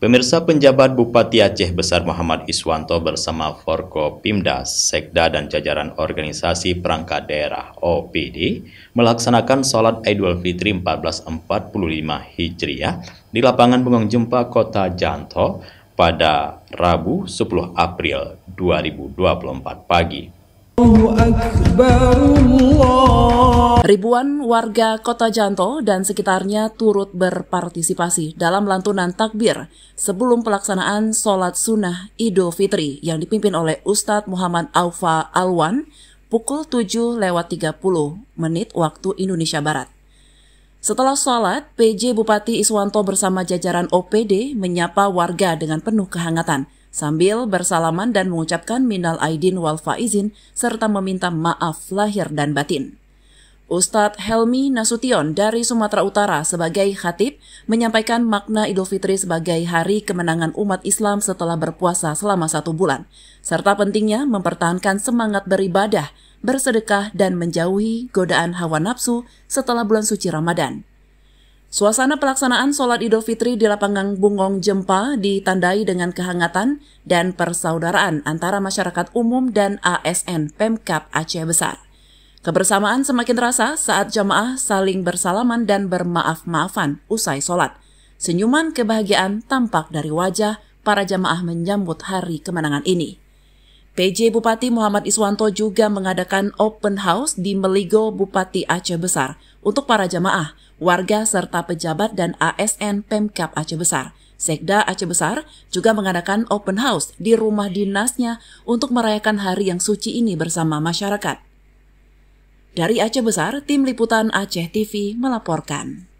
Pemirsa, penjabat Bupati Aceh Besar Muhammad Iswanto bersama Forkopimda, Sekda dan jajaran organisasi perangkat daerah OPD melaksanakan sholat Idul Fitri 1445 Hijriah di lapangan Bungong Jempa Kota Janto pada Rabu 10 April 2024 pagi. Ribuan warga Kota Janto dan sekitarnya turut berpartisipasi dalam lantunan takbir sebelum pelaksanaan sholat sunnah Idul Fitri yang dipimpin oleh Ustadz Muhammad Aufa Alwan pukul 7:30 waktu Indonesia Barat. Setelah sholat, PJ Bupati Iswanto bersama jajaran OPD menyapa warga dengan penuh kehangatan sambil bersalaman dan mengucapkan minal aidin wal faizin serta meminta maaf lahir dan batin. Ustadz Helmi Nasution dari Sumatera Utara sebagai khatib menyampaikan makna Idul Fitri sebagai hari kemenangan umat Islam setelah berpuasa selama 1 bulan, serta pentingnya mempertahankan semangat beribadah, bersedekah, dan menjauhi godaan hawa nafsu setelah bulan suci Ramadan. Suasana pelaksanaan sholat Idul Fitri di lapangan Bungong Jempa ditandai dengan kehangatan dan persaudaraan antara masyarakat umum dan ASN Pemkab Aceh Besar. Kebersamaan semakin terasa saat jamaah saling bersalaman dan bermaaf-maafan usai sholat. Senyuman kebahagiaan tampak dari wajah para jamaah menyambut hari kemenangan ini. PJ Bupati Muhammad Iswanto juga mengadakan open house di Meligo Bupati Aceh Besar untuk para jamaah, warga serta pejabat dan ASN Pemkab Aceh Besar. Sekda Aceh Besar juga mengadakan open house di rumah dinasnya untuk merayakan hari yang suci ini bersama masyarakat. Dari Aceh Besar, Tim Liputan Aceh TV melaporkan.